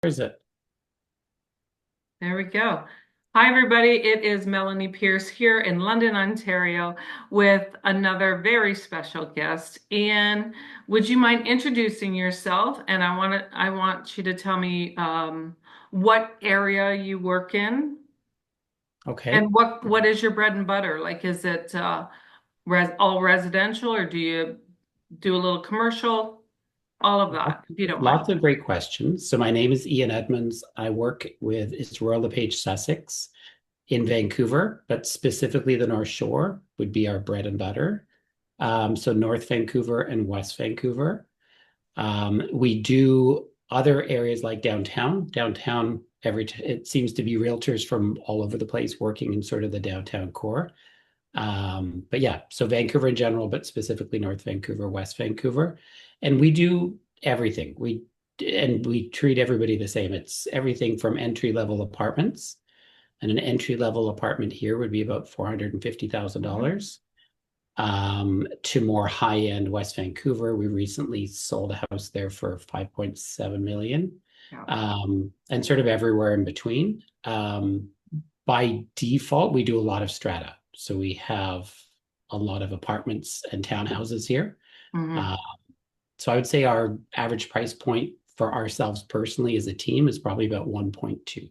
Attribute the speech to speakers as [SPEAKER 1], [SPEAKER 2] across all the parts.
[SPEAKER 1] Is it?
[SPEAKER 2] There we go. Hi, everybody. It is Melanie Pierce here in London, Ontario, with another very special guest. Ian, would you mind introducing yourself? And I want you to tell me what area you work in and
[SPEAKER 1] Okay.
[SPEAKER 2] what is your bread and butter? Like, is it all residential or do you do a little commercial? All of that, if you don't mind.
[SPEAKER 1] Lots of great questions. So my name is Iain Edmonds. I work with it's Royal LePage Sussex in Vancouver, but specifically the North Shore would be our bread and butter. So North Vancouver and West Vancouver. We do other areas like downtown. Downtown, it seems to be realtors from all over the place working in sort of the downtown core. But yeah, so Vancouver in general, but specifically North Vancouver, West Vancouver. And we do everything. We treat everybody the same. It's everything from entry level apartments. And an entry level apartment here would be about
[SPEAKER 2] Mhm.
[SPEAKER 1] $450,000 to more high end West Vancouver. We recently sold a house there for 5.7 million,
[SPEAKER 2] Yeah.
[SPEAKER 1] and sort of everywhere in between. By default, we do a lot of strata. So we have a lot of apartments and townhouses here.
[SPEAKER 2] Mhm.
[SPEAKER 1] Uh, so I would say our average price point for ourselves personally as a team is probably about 1.2.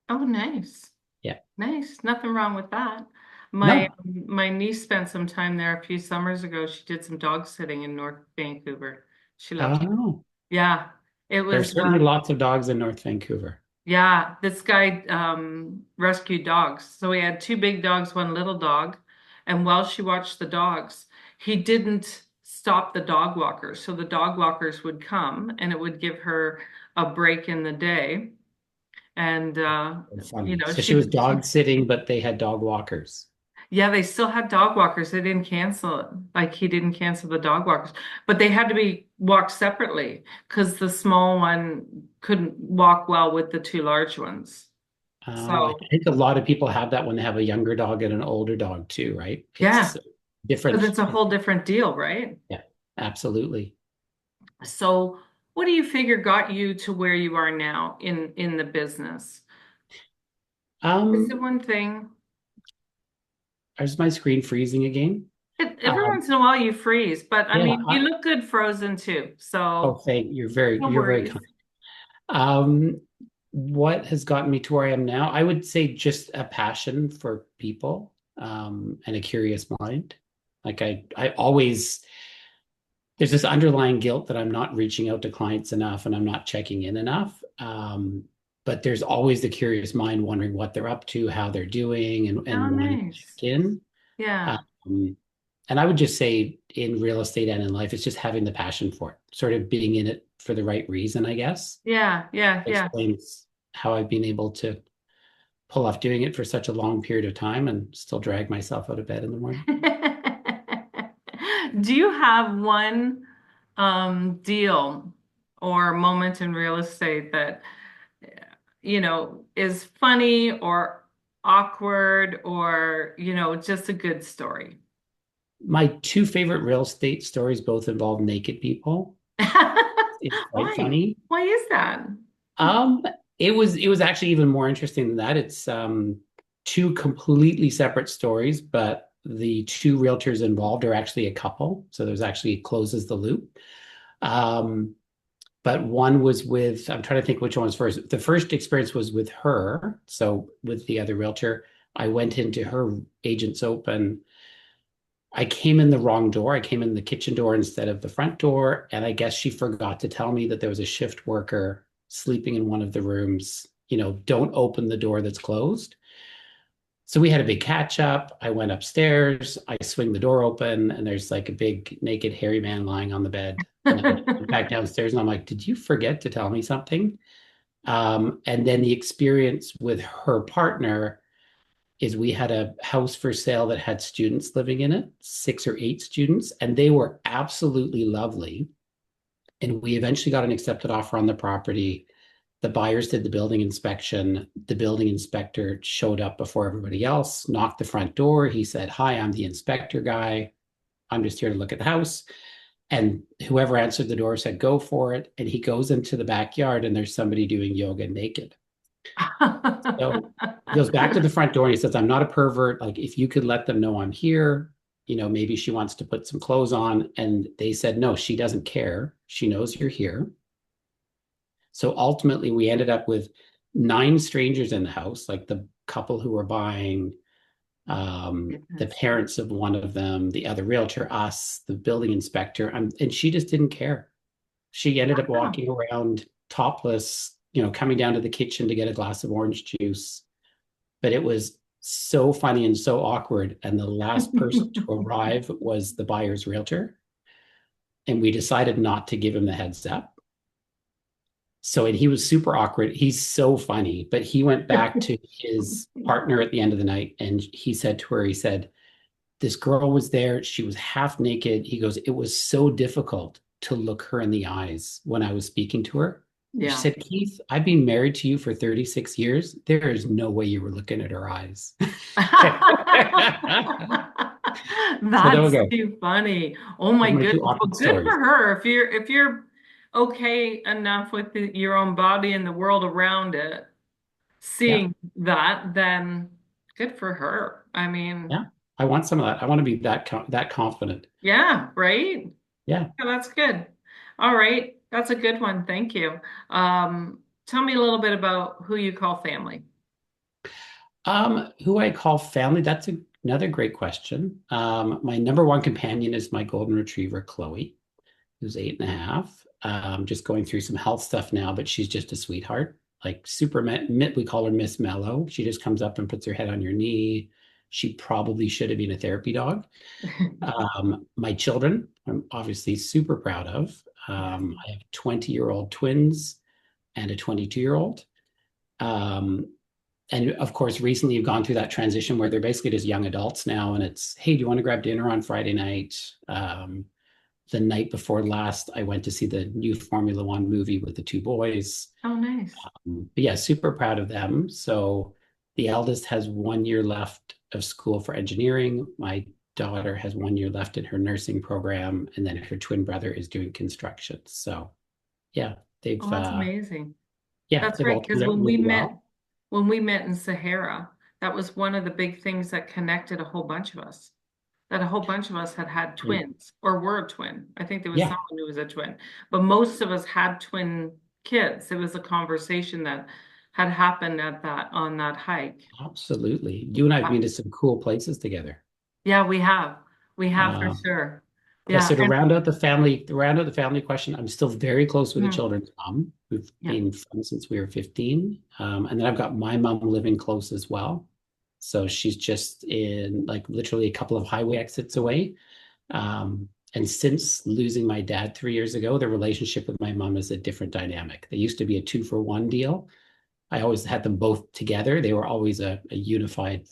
[SPEAKER 2] Oh, nice.
[SPEAKER 1] Yeah.
[SPEAKER 2] Nice. Nothing wrong with that. My
[SPEAKER 1] No.
[SPEAKER 2] my niece spent some time there a few summers ago. She did some dog sitting in North Vancouver. She loved it.
[SPEAKER 1] Oh,
[SPEAKER 2] Yeah. It
[SPEAKER 1] there are
[SPEAKER 2] was
[SPEAKER 1] certainly lots of dogs in North Vancouver.
[SPEAKER 2] yeah, this guy rescued dogs. So he had two big dogs, one little dog, and while she watched the dogs, he didn't stop the dog walkers. So the dog walkers would come and it would give her a break in the day. And
[SPEAKER 1] Funny. So she was
[SPEAKER 2] she
[SPEAKER 1] dog sitting, but they had dog walkers.
[SPEAKER 2] yeah, they still had dog walkers. They didn't cancel it. Like he didn't cancel the dog walkers, but they had to be walked separately because the small one couldn't walk well with the two large ones.
[SPEAKER 1] I
[SPEAKER 2] So
[SPEAKER 1] think a lot of people have that when they have a younger dog and an older dog too, right?
[SPEAKER 2] yeah,
[SPEAKER 1] It's
[SPEAKER 2] because
[SPEAKER 1] different.
[SPEAKER 2] it's a whole different deal, right?
[SPEAKER 1] Yeah, absolutely.
[SPEAKER 2] So what do you figure got you to where you are now in the business? Is it
[SPEAKER 1] Um,
[SPEAKER 2] one thing?
[SPEAKER 1] is my screen freezing again?
[SPEAKER 2] Every once in a while you freeze, but I
[SPEAKER 1] Yeah.
[SPEAKER 2] mean, you look good frozen too.
[SPEAKER 1] Oh,
[SPEAKER 2] So
[SPEAKER 1] thank you.
[SPEAKER 2] no
[SPEAKER 1] You're very
[SPEAKER 2] worries.
[SPEAKER 1] kind. Um, what has gotten me to where I am now? I would say just a passion for people, and a curious mind. I always there's this underlying guilt that I'm not reaching out to clients enough and I'm not checking in enough. But there's always the curious mind wondering what they're up to, how they're doing,
[SPEAKER 2] Oh,
[SPEAKER 1] and wanting to
[SPEAKER 2] nice.
[SPEAKER 1] check in.
[SPEAKER 2] Yeah.
[SPEAKER 1] Um, and I would just say in real estate and in life, it's just having the passion for it, sort of being in it for the right reason, I guess.
[SPEAKER 2] Yeah, yeah, yeah.
[SPEAKER 1] Explains how I've been able to pull off doing it for such a long period of time and still drag myself out of bed in the morning.
[SPEAKER 2] Do you have one deal or moment in real estate that is funny or awkward or just a good story?
[SPEAKER 1] My two favorite real estate stories both involve naked people. It's quite
[SPEAKER 2] Why?
[SPEAKER 1] funny.
[SPEAKER 2] Why is that?
[SPEAKER 1] Um, it was actually even more interesting than that. It's two completely separate stories, but the two realtors involved are actually a couple. So there's actually it closes the loop. Um, but one was with, I'm trying to think which one was first. The first experience was with her. So with the other realtor, I went into her agent's open. I came in the wrong door. I came in the kitchen door instead of the front door. And I guess she forgot to tell me that there was a shift worker sleeping in one of the rooms. Don't open the door that's closed. So we had a big catch up. I went upstairs. I swing the door open, and there's like a big naked hairy man lying on the bed. And I went back downstairs, and I'm like, "Did you forget to tell me something?" And then the experience with her partner is we had a house for sale that had students living in it, 6 or 8 students, and they were absolutely lovely. And we eventually got an accepted offer on the property. The buyers did the building inspection. The building inspector showed up before everybody else, knocked the front door. He said, "Hi, I'm the inspector guy. I'm just here to look at the house." And whoever answered the door said, go for it. And he goes into the backyard and there's somebody doing yoga naked. So he goes back to the front door and he says, I'm not a pervert. Like, if you could let them know I'm here, maybe she wants to put some clothes on. And they said, no, she doesn't care. She knows you're here. So ultimately, we ended up with 9 strangers in the house, like the couple who were buying, the
[SPEAKER 2] Goodness.
[SPEAKER 1] parents of one of them, the other realtor, us, the building inspector, and she just didn't care. She ended up
[SPEAKER 2] Wow.
[SPEAKER 1] walking around topless, coming down to the kitchen to get a glass of orange juice. But it was so funny and so awkward. And the last person to arrive was the buyer's realtor. And we decided not to give him the heads up. So, and he was super awkward. He's so funny, but he went back to his partner at the end of the night and he said to her, he said, this girl was there. She was half naked. He goes, it was so difficult to look her in the eyes when I was speaking to her. She
[SPEAKER 2] Yeah.
[SPEAKER 1] said, Keith, I've been married to you for 36 years. There is no way you were looking at her eyes. So there we
[SPEAKER 2] That's
[SPEAKER 1] go.
[SPEAKER 2] too funny. Oh
[SPEAKER 1] Those
[SPEAKER 2] my
[SPEAKER 1] are my two
[SPEAKER 2] goodness. Well,
[SPEAKER 1] awkward
[SPEAKER 2] good for
[SPEAKER 1] stories.
[SPEAKER 2] her. If you're okay enough with your own body and the world around it,
[SPEAKER 1] Yeah.
[SPEAKER 2] seeing that, then good for her. I mean,
[SPEAKER 1] Yeah. I want some of that. I want to be that confident.
[SPEAKER 2] yeah, right?
[SPEAKER 1] Yeah.
[SPEAKER 2] Yeah, that's good. All right. That's a good one. Thank you. Tell me a little bit about who you call family.
[SPEAKER 1] Who I call family, that's another great question. My number one companion is my golden retriever, Chloe, who's 8.5. Just going through some health stuff now, but she's just a sweetheart. Like super, we call her Miss Mellow. She just comes up and puts her head on your knee. She probably should have been a therapy dog. My children, I'm obviously super proud of.
[SPEAKER 2] Yes.
[SPEAKER 1] I have 20-year-old twins and a 22-year-old. Um, and of course, recently you've gone through that transition where they're basically just young adults now, and it's, hey, do you want to grab dinner on Friday night? The night before last, I went to see the new Formula One movie with the two boys.
[SPEAKER 2] Oh, nice.
[SPEAKER 1] But yeah, super proud of them. So the eldest has 1 year left of school for engineering. My daughter has 1 year left in her nursing program, and then her twin brother is doing construction. So yeah,
[SPEAKER 2] Oh, that's amazing.
[SPEAKER 1] yeah,
[SPEAKER 2] That's
[SPEAKER 1] they've
[SPEAKER 2] great
[SPEAKER 1] all
[SPEAKER 2] because
[SPEAKER 1] turned out really well.
[SPEAKER 2] when we met in Sahara, that was one of the big things that connected a whole bunch of us. That a whole bunch of us had had
[SPEAKER 1] And
[SPEAKER 2] twins or were a twin. I think there was
[SPEAKER 1] yeah,
[SPEAKER 2] someone who was a twin, but most of us had twin kids. It was a conversation that had happened at that on that hike.
[SPEAKER 1] absolutely. You and I have
[SPEAKER 2] Yeah,
[SPEAKER 1] been to some cool places together.
[SPEAKER 2] yeah, we have. We have for
[SPEAKER 1] Um,
[SPEAKER 2] sure.
[SPEAKER 1] Yeah,
[SPEAKER 2] Yeah,
[SPEAKER 1] so to
[SPEAKER 2] and
[SPEAKER 1] round out the family question, I'm still very close with the
[SPEAKER 2] mhm,
[SPEAKER 1] children's mom. We've
[SPEAKER 2] yeah,
[SPEAKER 1] been friends since we were 15. And then I've got my mom living close as well. So she's just in like literally a couple of highway exits away. And since losing my dad 3 years ago, the relationship with my mom is a different dynamic. They used to be a 2-for-1 deal. I always had them both together. They were always a unified,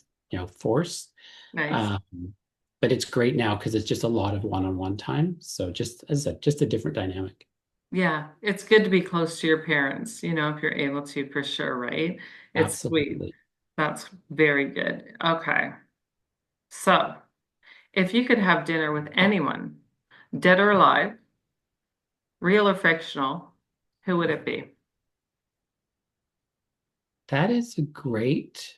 [SPEAKER 1] force.
[SPEAKER 2] nice.
[SPEAKER 1] Um, but it's great now because it's just a lot of one-on-one time. So just as I said, just a different dynamic.
[SPEAKER 2] Yeah, it's good to be close to your parents, if you're able to, for sure, right? It's sweet.
[SPEAKER 1] Absolutely.
[SPEAKER 2] That's very good. Okay. So, if you could have dinner with anyone, dead or alive, real or fictional, who would it be?
[SPEAKER 1] That is a great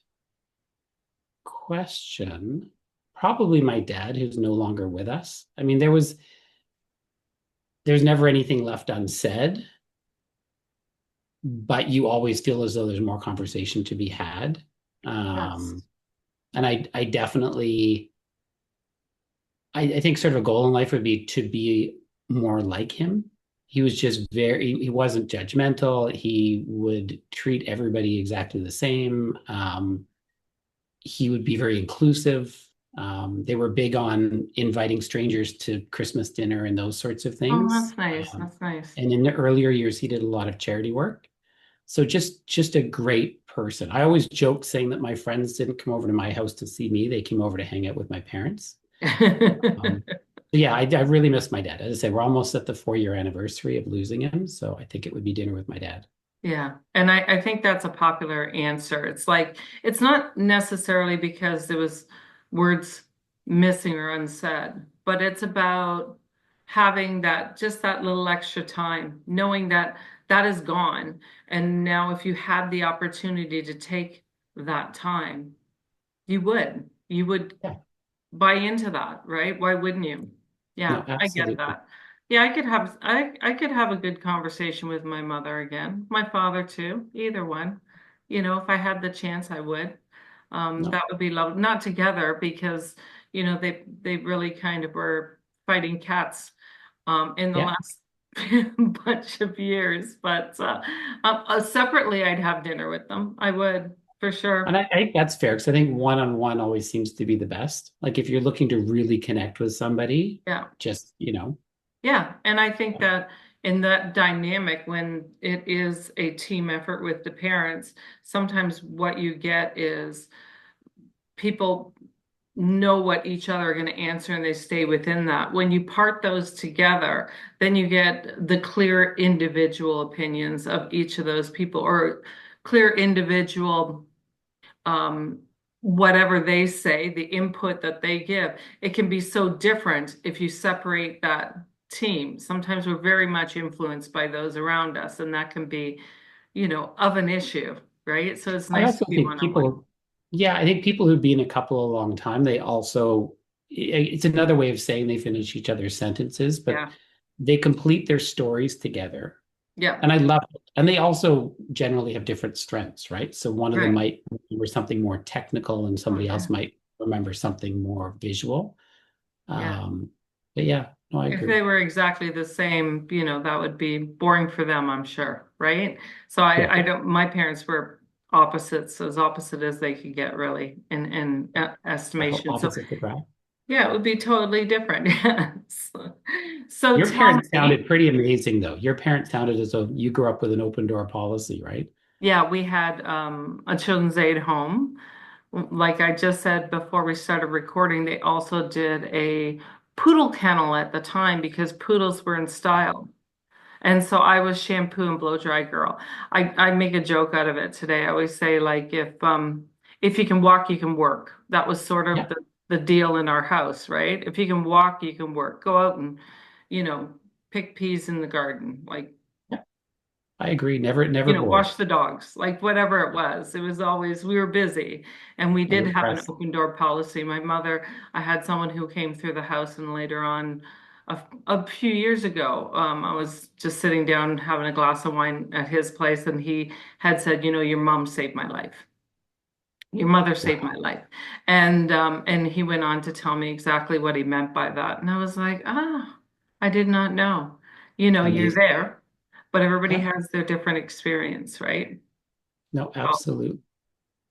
[SPEAKER 1] question. Probably my dad, who's no longer with us. I mean, there's never anything left unsaid, but you always feel as though there's more conversation to be had.
[SPEAKER 2] Yes.
[SPEAKER 1] Um, and I definitely I think sort of a goal in life would be to be more like him. He was just he wasn't judgmental. He would treat everybody exactly the same. He would be very inclusive. They were big on inviting strangers to Christmas dinner and those sorts of
[SPEAKER 2] Oh,
[SPEAKER 1] things.
[SPEAKER 2] that's nice. That's nice.
[SPEAKER 1] And in the earlier years, he did a lot of charity work. So just a great person. I always joke saying that my friends didn't come over to my house to see me; they came over to hang out with my parents. Um, yeah, I really miss my dad. As I say, we're almost at the 4 year anniversary of losing him, so I think it would be dinner with my dad.
[SPEAKER 2] Yeah. And I think that's a popular answer. It's like, it's not necessarily because there was words missing or unsaid, but it's about having that, just that little extra time, knowing that that is gone. And now if you had the opportunity to take that time, you would
[SPEAKER 1] Yeah.
[SPEAKER 2] buy into that, right? Why wouldn't you?
[SPEAKER 1] No,
[SPEAKER 2] Yeah, I get
[SPEAKER 1] absolutely.
[SPEAKER 2] that. Yeah, I could have a good conversation with my mother again, my father too, either one. If I had the chance, I would.
[SPEAKER 1] No.
[SPEAKER 2] That would be lovely. Not together because, they really kind of were fighting cats in the
[SPEAKER 1] Yeah.
[SPEAKER 2] last bunch of years. But separately, I'd have dinner with them. I would, for
[SPEAKER 1] And
[SPEAKER 2] sure.
[SPEAKER 1] I think that's fair because I think one-on-one always seems to be the best. Like if you're looking to really connect with somebody,
[SPEAKER 2] Yeah.
[SPEAKER 1] just,
[SPEAKER 2] Yeah, and I think that in that dynamic, when it is a team effort with the parents, sometimes what you get is people know what each other are going to answer and they stay within that. When you part those together, then you get the clear individual opinions of each of those people or clear individual um, whatever they say, the input that they give. It can be so different if you separate that team. Sometimes we're very much influenced by those around us, and that can be, of an issue, right? So it's
[SPEAKER 1] I
[SPEAKER 2] nice to
[SPEAKER 1] also
[SPEAKER 2] be
[SPEAKER 1] think
[SPEAKER 2] one-on-one.
[SPEAKER 1] people, yeah, I think people who've been a couple a long time, they also, it's another way of saying they finish each other's sentences, but
[SPEAKER 2] Yeah,
[SPEAKER 1] they complete their stories together.
[SPEAKER 2] yeah,
[SPEAKER 1] And I love it. And they also generally have different strengths, right? So one of them
[SPEAKER 2] right.
[SPEAKER 1] might remember something more technical and
[SPEAKER 2] Oh
[SPEAKER 1] somebody else
[SPEAKER 2] yeah,
[SPEAKER 1] might remember something more visual.
[SPEAKER 2] yeah.
[SPEAKER 1] Um, but yeah, no, I
[SPEAKER 2] If they
[SPEAKER 1] agree.
[SPEAKER 2] were exactly the same, that would be boring for them, I'm sure, right? So
[SPEAKER 1] Yeah,
[SPEAKER 2] I don't, my parents were opposites, as opposite as they could get really in estimation. So
[SPEAKER 1] opposite attract.
[SPEAKER 2] yeah, it would be totally different. Yes. So
[SPEAKER 1] Your
[SPEAKER 2] tell
[SPEAKER 1] parents
[SPEAKER 2] me,
[SPEAKER 1] sounded pretty amazing, though. Your parents sounded as though you grew up with an open door policy, right?
[SPEAKER 2] yeah, we had a children's aid home. Like I just said before we started recording, they also did a poodle kennel at the time because poodles were in style. And so I was shampoo and blow dry girl. I make a joke out of it today. I always say like if you can walk, you can work. That was sort of
[SPEAKER 1] Yeah,
[SPEAKER 2] the deal in our house, right? If you can walk, you can work. Go out and, you know, pick peas in the garden. Like
[SPEAKER 1] yeah, I agree. Never bored.
[SPEAKER 2] wash the dogs, like whatever it was. It was always, we were busy. And we did
[SPEAKER 1] Never
[SPEAKER 2] have an
[SPEAKER 1] pressed.
[SPEAKER 2] open door policy. My mother, I had someone who came through the house and later on, a few years ago, I was just sitting down having a glass of wine at his place and he had said, your mom saved my life. Your mother saved my
[SPEAKER 1] Wow,
[SPEAKER 2] life. And he went on to tell me exactly what he meant by that. And I was like, I did not know. You're
[SPEAKER 1] amazing.
[SPEAKER 2] there, but everybody
[SPEAKER 1] Yeah,
[SPEAKER 2] has their different experience, right?
[SPEAKER 1] no,
[SPEAKER 2] Oh,
[SPEAKER 1] absolutely.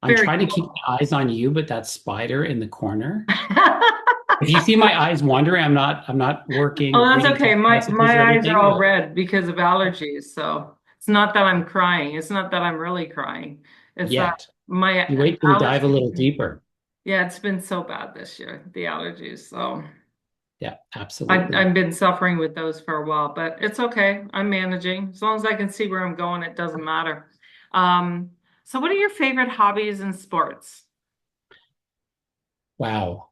[SPEAKER 1] I'm
[SPEAKER 2] very
[SPEAKER 1] trying to keep
[SPEAKER 2] cool.
[SPEAKER 1] my eyes on you, but that spider in the corner. If you see my eyes wandering, I'm not
[SPEAKER 2] Oh,
[SPEAKER 1] working,
[SPEAKER 2] that's
[SPEAKER 1] reading
[SPEAKER 2] okay.
[SPEAKER 1] text
[SPEAKER 2] My
[SPEAKER 1] messages or
[SPEAKER 2] my eyes are
[SPEAKER 1] anything.
[SPEAKER 2] all red because of allergies. So it's not that I'm crying. It's not that I'm really crying. It's that
[SPEAKER 1] Yet.
[SPEAKER 2] my
[SPEAKER 1] You wait till we dive a little
[SPEAKER 2] allergies.
[SPEAKER 1] deeper.
[SPEAKER 2] Yeah, it's been so bad this year, the allergies. So
[SPEAKER 1] Yeah,
[SPEAKER 2] I've
[SPEAKER 1] absolutely.
[SPEAKER 2] been suffering with those for a while, but it's okay. I'm managing. As long as I can see where I'm going, it doesn't matter. Um, so what are your favorite hobbies and sports?
[SPEAKER 1] Wow.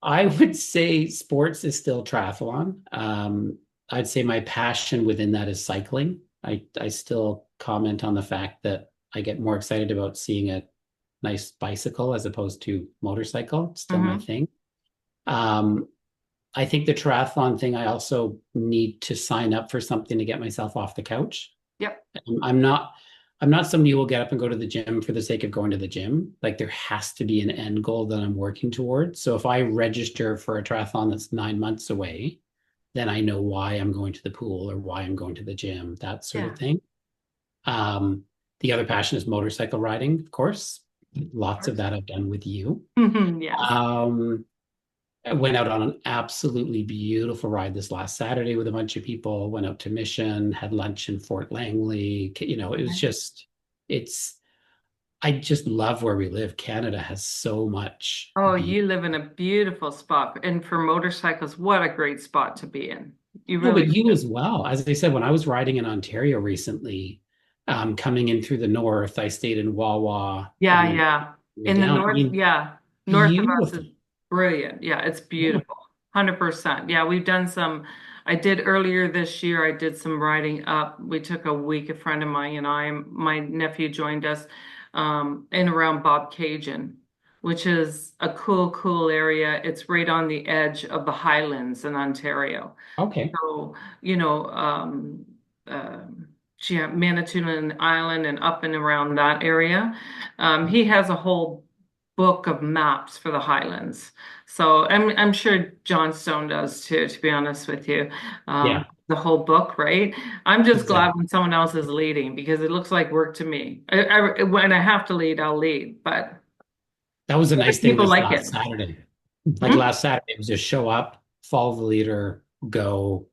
[SPEAKER 1] I would say sports is still triathlon. I'd say my passion within that is cycling. I still comment on the fact that I get more excited about seeing a nice bicycle as opposed to motorcycle. It's still my
[SPEAKER 2] Hmm.
[SPEAKER 1] thing. Um, I think the triathlon thing, I also need to sign up for something to get myself off the couch.
[SPEAKER 2] Yep.
[SPEAKER 1] I'm not I'm not somebody who will get up and go to the gym for the sake of going to the gym. Like there has to be an end goal that I'm working towards. So if I register for a triathlon that's 9 months away, then I know why I'm going to the pool or why I'm going to the gym, that sort of
[SPEAKER 2] Yeah.
[SPEAKER 1] thing. Um, the other passion is motorcycle riding, of course.
[SPEAKER 2] Of
[SPEAKER 1] Lots of
[SPEAKER 2] course.
[SPEAKER 1] that I've done with you.
[SPEAKER 2] Yes.
[SPEAKER 1] Um, I went out on an absolutely beautiful ride this last Saturday with a bunch of people, went out to Mission, had lunch in Fort Langley. It was just, it's, I just love where we live. Canada has so much
[SPEAKER 2] Oh, you
[SPEAKER 1] beauty.
[SPEAKER 2] live in a beautiful spot. And for motorcycles, what a great spot to be in. You
[SPEAKER 1] No,
[SPEAKER 2] really
[SPEAKER 1] but you
[SPEAKER 2] do.
[SPEAKER 1] as well. As I said, when I was riding in Ontario recently, coming in through the north, I stayed in Wawa
[SPEAKER 2] Yeah,
[SPEAKER 1] and
[SPEAKER 2] yeah.
[SPEAKER 1] way
[SPEAKER 2] In the
[SPEAKER 1] down. I
[SPEAKER 2] north,
[SPEAKER 1] mean,
[SPEAKER 2] yeah. North of us is
[SPEAKER 1] beautiful.
[SPEAKER 2] brilliant. Yeah, it's
[SPEAKER 1] Yeah.
[SPEAKER 2] beautiful. 100%. Yeah, we've done some. I did earlier this year, I did some riding up. We took a week, a friend of mine and my nephew joined us in around Bob Cajun, which is a cool area. It's right on the edge of the Highlands in Ontario.
[SPEAKER 1] Okay.
[SPEAKER 2] So, you know, yeah, Manitoulin Island and up and around that area. He has a whole book of maps for the Highlands. So I'm sure Johnstone does too, to be honest with you.
[SPEAKER 1] Yeah,
[SPEAKER 2] The whole book, right? I'm just glad
[SPEAKER 1] exactly.
[SPEAKER 2] when someone else is leading because it looks like work to me. When I have to lead, I'll lead, but
[SPEAKER 1] That was a
[SPEAKER 2] other
[SPEAKER 1] nice thing
[SPEAKER 2] people
[SPEAKER 1] this
[SPEAKER 2] like
[SPEAKER 1] last
[SPEAKER 2] it.
[SPEAKER 1] Saturday. Like
[SPEAKER 2] Hmm?
[SPEAKER 1] last Saturday, it was just show up, follow the leader, go,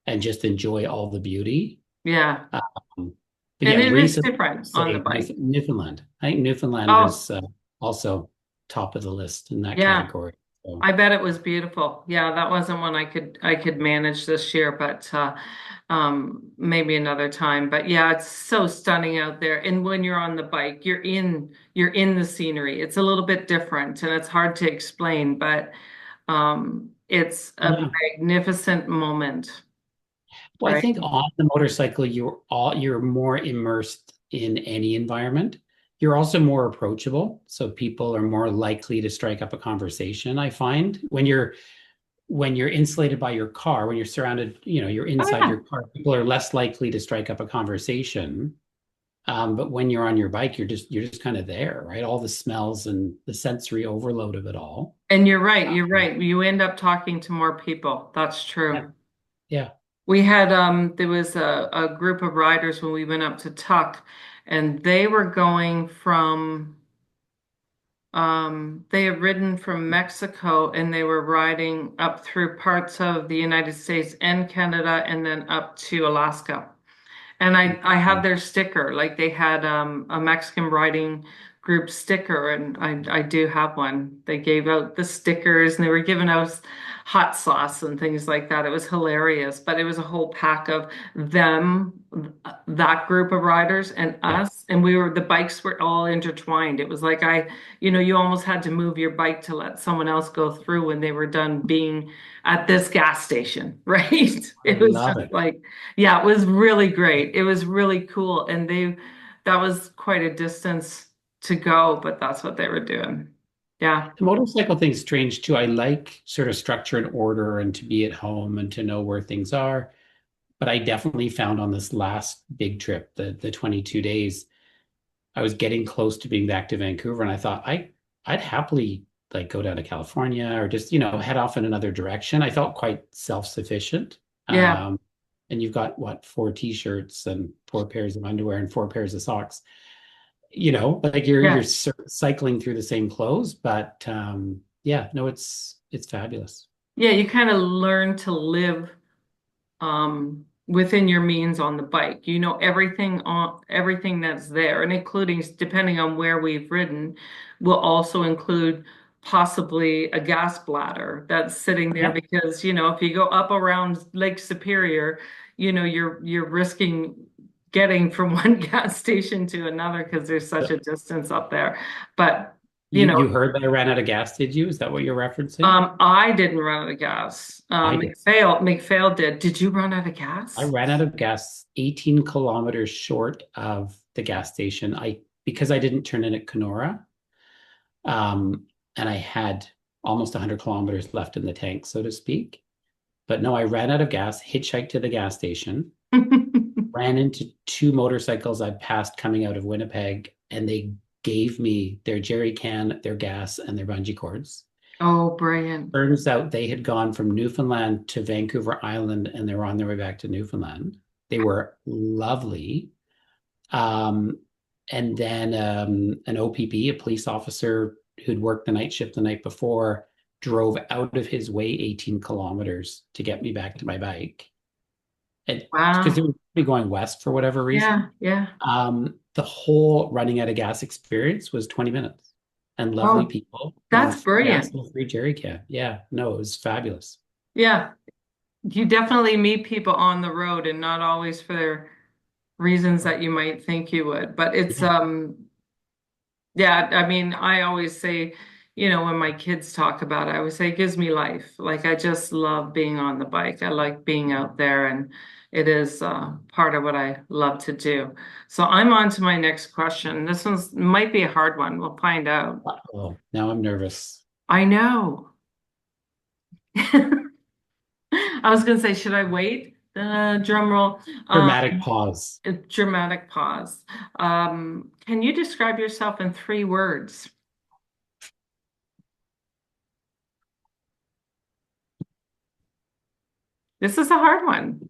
[SPEAKER 1] and just enjoy all the beauty.
[SPEAKER 2] Yeah.
[SPEAKER 1] Um, but
[SPEAKER 2] And
[SPEAKER 1] yeah,
[SPEAKER 2] it is
[SPEAKER 1] recently,
[SPEAKER 2] different on the
[SPEAKER 1] say
[SPEAKER 2] bike.
[SPEAKER 1] Newfoundland. I think Newfoundland
[SPEAKER 2] Oh,
[SPEAKER 1] was also top of the list in that
[SPEAKER 2] yeah.
[SPEAKER 1] category. So
[SPEAKER 2] I bet it was beautiful. Yeah, that wasn't one I could manage this year, but maybe another time. But yeah, it's so stunning out there. And when you're on the bike, you're in the scenery. It's a little bit different and it's hard to explain, but it's a
[SPEAKER 1] yeah.
[SPEAKER 2] magnificent moment,
[SPEAKER 1] Well, I
[SPEAKER 2] right?
[SPEAKER 1] think on the motorcycle, you're more immersed in any environment. You're also more approachable, so people are more likely to strike up a conversation. I find when you're insulated by your car, when you're surrounded, you're
[SPEAKER 2] Oh
[SPEAKER 1] inside
[SPEAKER 2] yeah.
[SPEAKER 1] your car, people are less likely to strike up a conversation. But when you're on your bike, you're just kind of there, right? All the smells and the sensory overload of it all.
[SPEAKER 2] And you're right, you're
[SPEAKER 1] Um,
[SPEAKER 2] right. You end up talking to more people. That's
[SPEAKER 1] yeah,
[SPEAKER 2] true.
[SPEAKER 1] yeah,
[SPEAKER 2] We had there was a group of riders when we went up to Tuck, and they were going from they had ridden from Mexico and they were riding up through parts of the United States and Canada and then up to Alaska. And I have
[SPEAKER 1] interesting.
[SPEAKER 2] their sticker. Like they had a Mexican riding group sticker, and I do have one. They gave out the stickers and they were giving out hot sauce and things like that. It was hilarious, but it was a whole pack of them, that group of riders and
[SPEAKER 1] Yeah,
[SPEAKER 2] us, and the bikes were all intertwined. It was like you almost had to move your bike to let someone else go through when they were done being at this gas station, right?
[SPEAKER 1] I
[SPEAKER 2] It was
[SPEAKER 1] love
[SPEAKER 2] just
[SPEAKER 1] it.
[SPEAKER 2] like yeah, it was really great. It was really cool. And that was quite a distance to go, but that's what they were doing. Yeah.
[SPEAKER 1] The motorcycle thing's strange too. I like sort of structure and order and to be at home and to know where things are. But I definitely found on this last big trip, the 22 days, I was getting close to being back to Vancouver, and I thought I'd happily like go down to California or just head off in another direction. I felt quite self-sufficient.
[SPEAKER 2] Yeah.
[SPEAKER 1] And you've got what, four t-shirts and four pairs of underwear and four pairs of socks. Like you're
[SPEAKER 2] Yeah.
[SPEAKER 1] cycling through the same clothes, but yeah, no, it's fabulous.
[SPEAKER 2] Yeah. You kind of learn to live within your means on the bike. You know everything that's there, and including depending on where we've ridden, will also include possibly a gas bladder that's sitting there
[SPEAKER 1] Yeah.
[SPEAKER 2] because if you go up around Lake Superior, you're risking getting from one gas station to another because there's such a distance up there. But you
[SPEAKER 1] You
[SPEAKER 2] know,
[SPEAKER 1] you heard that I ran out of gas, did you? Is that what you're referencing?
[SPEAKER 2] I didn't run out of gas.
[SPEAKER 1] I did.
[SPEAKER 2] McPhail did. Did you run out of
[SPEAKER 1] I
[SPEAKER 2] gas?
[SPEAKER 1] ran out of gas 18 kilometers short of the gas station. Because I didn't turn in at Kenora, and I had almost 100 kilometers left in the tank, so to speak. But no, I ran out of gas, hitchhiked to the gas station, ran into two motorcycles I'd passed coming out of Winnipeg, and they gave me their jerry can, their gas, and their bungee cords.
[SPEAKER 2] Oh, brilliant.
[SPEAKER 1] Turns out they had gone from Newfoundland to Vancouver Island and they were on their way back to Newfoundland. They were lovely. Um, and then an OPP, a police officer who'd worked the night shift the night before, drove out of his way 18 kilometers to get me back to my bike. And because they
[SPEAKER 2] Wow.
[SPEAKER 1] were going west for whatever reason.
[SPEAKER 2] Yeah, yeah.
[SPEAKER 1] The whole running out of gas experience was 20 minutes and lovely
[SPEAKER 2] Oh,
[SPEAKER 1] people and
[SPEAKER 2] that's
[SPEAKER 1] full gas
[SPEAKER 2] brilliant.
[SPEAKER 1] and free jerry can. Yeah, no, it was fabulous.
[SPEAKER 2] Yeah. You definitely meet people on the road and not always for their reasons that you might think you would. But it's
[SPEAKER 1] Yeah.
[SPEAKER 2] yeah, I mean, I always say when my kids talk about it, I would say it gives me life. Like I just love being on the bike. I like being out there, and it is part of what I love to do. So I'm on to my next question. This one's might be a hard one. We'll find out.
[SPEAKER 1] Oh, now I'm nervous.
[SPEAKER 2] I know. I was going to say, should I wait? Drum roll.
[SPEAKER 1] Dramatic pause.
[SPEAKER 2] A dramatic pause. Can you describe yourself in 3 words? This is a hard one.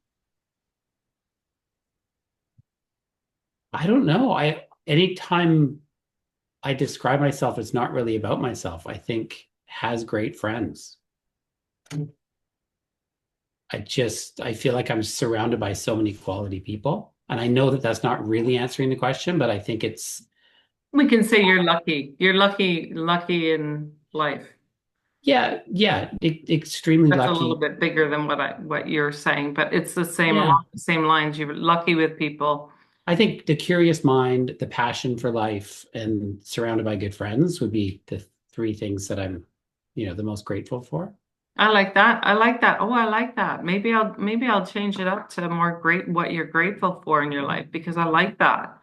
[SPEAKER 1] I don't know. Anytime I describe myself, it's not really about myself. I think has great friends. I feel like I'm surrounded by so many quality people. And I know that that's not really answering the question, but I think it's,
[SPEAKER 2] We can say you're lucky. You're lucky, lucky in life.
[SPEAKER 1] yeah, yeah, extremely
[SPEAKER 2] That's a little
[SPEAKER 1] lucky.
[SPEAKER 2] bit bigger than what you're saying, but it's the same
[SPEAKER 1] Yeah.
[SPEAKER 2] along the same lines. You're lucky with people.
[SPEAKER 1] I think the curious mind, the passion for life, and surrounded by good friends would be the three things that I'm, the most grateful for.
[SPEAKER 2] I like that. I like that. Oh, I like that. Maybe I'll change it up to more great what you're grateful for in your life because I like that.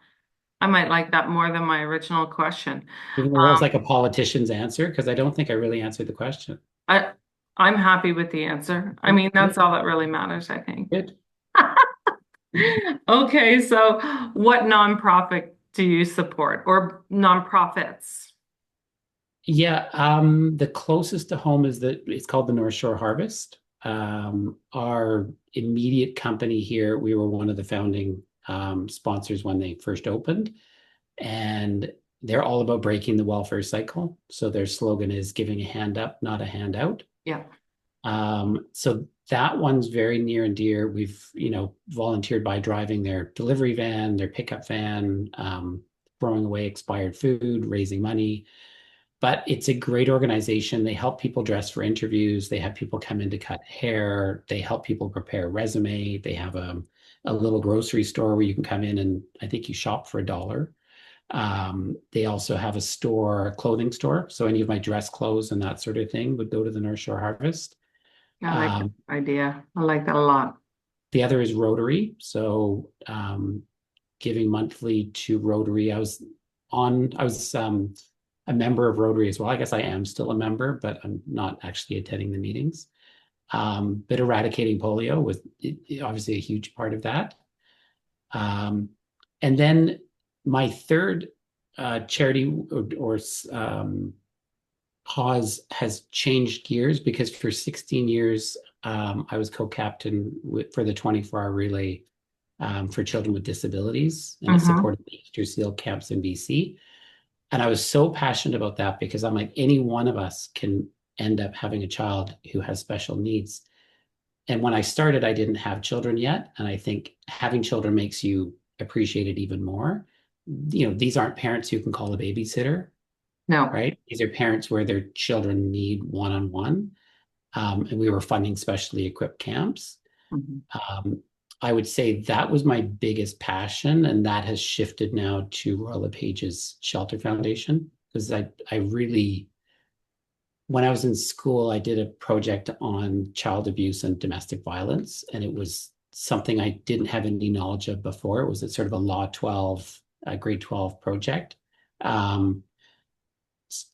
[SPEAKER 2] I might like that more than my original question.
[SPEAKER 1] Even though that was like a politician's answer, because I don't think I really answered the question.
[SPEAKER 2] I I'm happy with the answer. I
[SPEAKER 1] Yeah,
[SPEAKER 2] mean,
[SPEAKER 1] yeah,
[SPEAKER 2] that's all that really matters, I think.
[SPEAKER 1] good.
[SPEAKER 2] Okay, so what nonprofit do you support or nonprofits?
[SPEAKER 1] Yeah, the closest to home is it's called the North Shore Harvest. Our immediate company here, we were one of the founding sponsors when they first opened, and they're all about breaking the welfare cycle. So their slogan is giving a hand up, not a handout.
[SPEAKER 2] Yeah.
[SPEAKER 1] So that one's very near and dear. We've, volunteered by driving their delivery van, their pickup van, throwing away expired food, raising money. But it's a great organization. They help people dress for interviews. They have people come in to cut hair. They help people prepare a resume. They have a little grocery store where you can come in and I think you shop for $1. They also have a store, a clothing store. So any of my dress clothes and that sort of thing would go to the North Shore Harvest.
[SPEAKER 2] I like that
[SPEAKER 1] Um,
[SPEAKER 2] idea. I like that a lot.
[SPEAKER 1] the other is Rotary. So giving monthly to Rotary. I was a member of Rotary as well. I guess I am still a member, but I'm not actually attending the meetings. But eradicating polio was obviously a huge part of that. Um, and then my third charity or cause has changed gears because for 16 years I was co-captain for the 24-hour relay for children with disabilities, and it
[SPEAKER 2] Hmm.
[SPEAKER 1] supported the Easter Seal camps in BC. And I was so passionate about that because I'm like, any one of us can end up having a child who has special needs. And when I started, I didn't have children yet. And I think having children makes you appreciate it even more. These aren't parents who can call a babysitter,
[SPEAKER 2] No.
[SPEAKER 1] right? These are parents where their children need one-on-one. And we were funding specially equipped camps.
[SPEAKER 2] Mhm.
[SPEAKER 1] Um, I would say that was my biggest passion, and that has shifted now to Royal LePage's Shelter Foundation because I really, when I was in school, I did a project on child abuse and domestic violence, and it was something I didn't have any knowledge of before. It was a sort of a Law 12, grade 12 project. Um,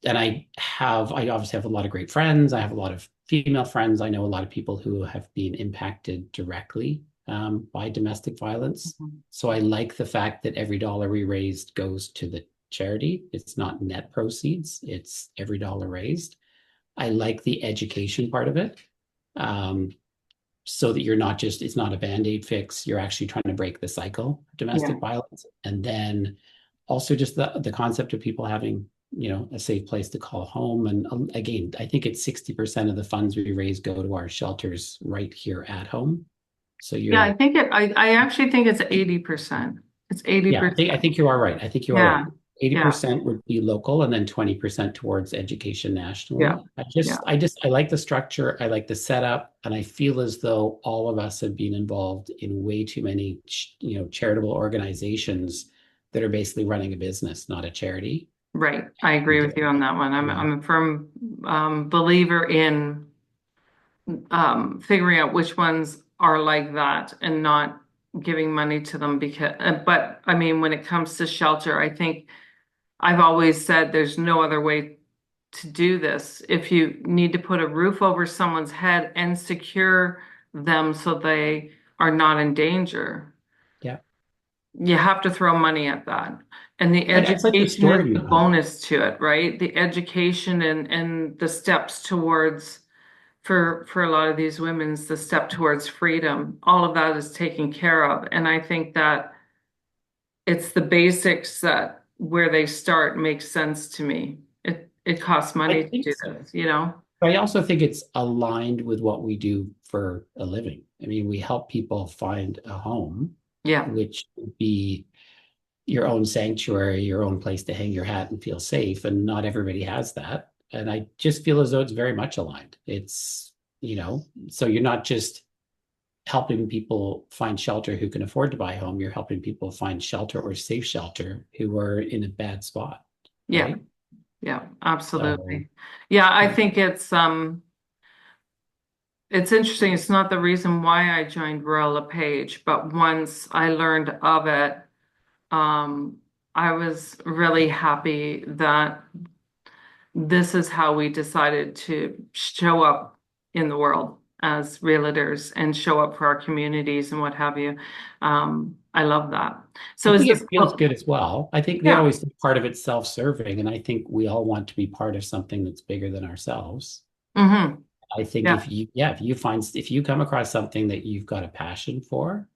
[SPEAKER 1] and I obviously have a lot of great friends. I have a lot of female friends. I know a lot of people who have been impacted directly by domestic violence.
[SPEAKER 2] Mhm.
[SPEAKER 1] So I like the fact that every dollar we raised goes to the charity. It's not net proceeds, it's every dollar raised. I like the education part of it. Um, so that it's not a band-aid fix. You're actually trying to break the cycle of
[SPEAKER 2] Yeah.
[SPEAKER 1] domestic violence. And then also just the concept of people having, a safe place to call home. And again, I think it's 60% of the funds we raise go to our shelters right here at home. So
[SPEAKER 2] Yeah, I
[SPEAKER 1] you're,
[SPEAKER 2] think I actually think it's 80%. It's
[SPEAKER 1] yeah, I
[SPEAKER 2] 80%.
[SPEAKER 1] think you are right. I think you are
[SPEAKER 2] Yeah.
[SPEAKER 1] right.
[SPEAKER 2] Yeah.
[SPEAKER 1] 80% would be local and then 20% towards education
[SPEAKER 2] Yeah.
[SPEAKER 1] nationally.
[SPEAKER 2] Yeah.
[SPEAKER 1] I like the structure. I like the setup. And I feel as though all of us have been involved in way too many, charitable organizations that are basically running a business, not a charity.
[SPEAKER 2] Right. I agree
[SPEAKER 1] And,
[SPEAKER 2] with you on that one. I'm
[SPEAKER 1] yeah,
[SPEAKER 2] I'm a firm believer in figuring out which ones are like that and not giving money to them because, but I mean, when it comes to shelter, I think I've always said there's no other way to do this. If you need to put a roof over someone's head and secure them so they are not in danger,
[SPEAKER 1] yeah.
[SPEAKER 2] you have to throw money at that. And the
[SPEAKER 1] It's like the
[SPEAKER 2] education is
[SPEAKER 1] story
[SPEAKER 2] the
[SPEAKER 1] you have.
[SPEAKER 2] bonus to it, right? The education and the steps towards for a lot of these women's the step towards freedom. All of that is taken care of. And I think that it's the basics that where they start makes sense to me. It costs
[SPEAKER 1] I
[SPEAKER 2] money to
[SPEAKER 1] think
[SPEAKER 2] do
[SPEAKER 1] so.
[SPEAKER 2] this, you know?
[SPEAKER 1] But I also think it's aligned with what we do for a living. I mean, we help people find a home,
[SPEAKER 2] Yeah.
[SPEAKER 1] which would be your own sanctuary, your own place to hang your hat and feel safe. And not everybody has that. And I just feel as though it's very much aligned. So you're not just helping people find shelter who can afford to buy a home, you're helping people find shelter or safe shelter who are in a bad spot,
[SPEAKER 2] Yeah.
[SPEAKER 1] right?
[SPEAKER 2] Yeah,
[SPEAKER 1] So,
[SPEAKER 2] absolutely. Yeah, I think it's interesting. It's not the reason why I joined Royal LePage, but once I learned of it, um, I was really happy that this is how we decided to show up in the world as realtors and show up for our communities and what have you. I love that.
[SPEAKER 1] I
[SPEAKER 2] So is
[SPEAKER 1] think
[SPEAKER 2] this,
[SPEAKER 1] it feels good as well. I think they
[SPEAKER 2] yeah.
[SPEAKER 1] always think part of it's self-serving, and I think we all want to be part of something that's bigger than ourselves.
[SPEAKER 2] Hmm.
[SPEAKER 1] I think
[SPEAKER 2] Yeah.
[SPEAKER 1] if you come across something that you've got a passion for,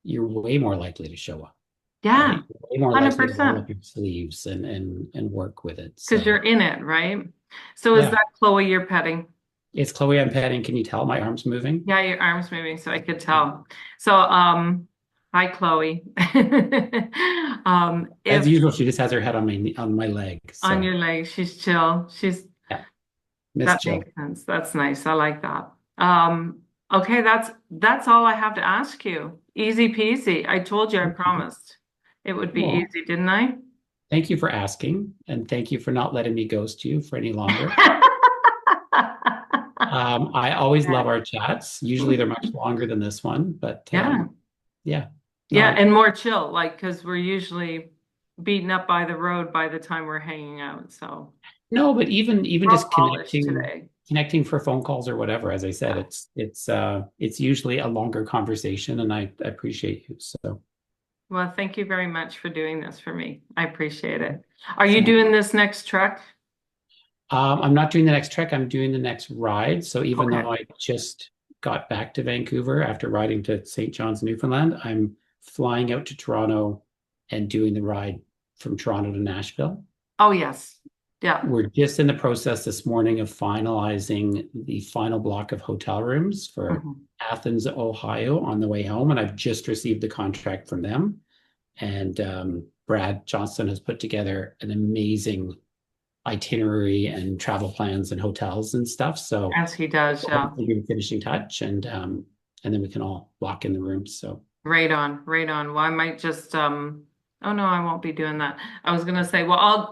[SPEAKER 1] you're way more likely to show up,
[SPEAKER 2] Yeah.
[SPEAKER 1] right? You're way more likely to roll
[SPEAKER 2] 100%.
[SPEAKER 1] up your sleeves and work with it.
[SPEAKER 2] Because you're
[SPEAKER 1] So
[SPEAKER 2] in it, right? So is
[SPEAKER 1] yeah,
[SPEAKER 2] that Chloe you're petting?
[SPEAKER 1] it's Chloe. I'm petting. Can you tell my arms moving?
[SPEAKER 2] Yeah, your arm's moving, so I could tell. So, hi, Chloe.
[SPEAKER 1] As
[SPEAKER 2] If
[SPEAKER 1] usual, she just has her head on my leg.
[SPEAKER 2] on
[SPEAKER 1] So
[SPEAKER 2] your leg, she's chill.
[SPEAKER 1] yeah, Miss
[SPEAKER 2] That
[SPEAKER 1] Chill.
[SPEAKER 2] makes sense. That's nice. I like that. Okay, that's all I have to ask you. Easy peasy. I told you I promised it would be
[SPEAKER 1] Well,
[SPEAKER 2] easy, didn't I?
[SPEAKER 1] thank you for asking, and thank you for not letting me ghost you for any longer. I always love our chats. Usually they're much longer than this one, but
[SPEAKER 2] Yeah.
[SPEAKER 1] yeah, no,
[SPEAKER 2] Yeah, and more chill, like because we're usually beaten up by the road by the time we're hanging out. So
[SPEAKER 1] no, but even
[SPEAKER 2] we're all
[SPEAKER 1] just
[SPEAKER 2] polished
[SPEAKER 1] connecting,
[SPEAKER 2] today.
[SPEAKER 1] connecting for phone calls or whatever. As I said,
[SPEAKER 2] Yeah.
[SPEAKER 1] it's usually a longer conversation, and I appreciate you. So
[SPEAKER 2] Well, thank you very much for doing this for me. I appreciate it. Are you
[SPEAKER 1] so
[SPEAKER 2] doing this next trek?
[SPEAKER 1] I'm not doing the next trek. I'm doing the next ride. So even
[SPEAKER 2] Okay.
[SPEAKER 1] though I just got back to Vancouver after riding to St. John's, Newfoundland, I'm flying out to Toronto and doing the ride from Toronto to Nashville.
[SPEAKER 2] Oh, yes. Yeah.
[SPEAKER 1] We're just in the process this morning of finalizing the final block of hotel rooms for
[SPEAKER 2] Mhm.
[SPEAKER 1] Athens, Ohio on the way home. And I've just received the contract from them. And Brad Johnston has put together an amazing itinerary and travel plans and hotels and stuff. So
[SPEAKER 2] As he does, yeah.
[SPEAKER 1] hopefully be the finishing touch and then we can all lock in the rooms. So
[SPEAKER 2] Right on, right on. Well, I might just oh no, I won't be doing that. I was gonna say, well,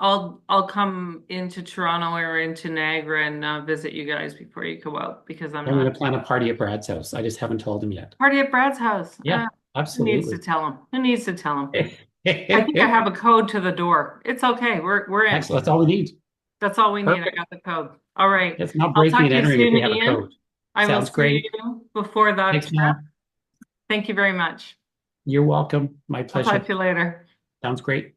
[SPEAKER 2] I'll come into Toronto or into Niagara and visit you guys before you go out because I'm
[SPEAKER 1] I'm
[SPEAKER 2] not
[SPEAKER 1] going to plan a party at Brad's house. I just haven't told him yet.
[SPEAKER 2] party at Brad's house.
[SPEAKER 1] Yeah,
[SPEAKER 2] Who needs to
[SPEAKER 1] absolutely.
[SPEAKER 2] tell him? Who needs to tell him? I think I have a code to the door. It's okay. We're in.
[SPEAKER 1] Excellent. That's all we need.
[SPEAKER 2] That's all we need. I
[SPEAKER 1] Perfect.
[SPEAKER 2] got the code. All right.
[SPEAKER 1] It's not
[SPEAKER 2] I'll
[SPEAKER 1] breaking
[SPEAKER 2] talk
[SPEAKER 1] and
[SPEAKER 2] to you
[SPEAKER 1] entering if
[SPEAKER 2] soon,
[SPEAKER 1] we have a
[SPEAKER 2] Ian.
[SPEAKER 1] code.
[SPEAKER 2] I will
[SPEAKER 1] Sounds
[SPEAKER 2] see
[SPEAKER 1] great.
[SPEAKER 2] you before that
[SPEAKER 1] Thanks,
[SPEAKER 2] trip.
[SPEAKER 1] Mel.
[SPEAKER 2] Thank you very much.
[SPEAKER 1] You're welcome. My
[SPEAKER 2] I'll talk
[SPEAKER 1] pleasure.
[SPEAKER 2] to you later.
[SPEAKER 1] Sounds great.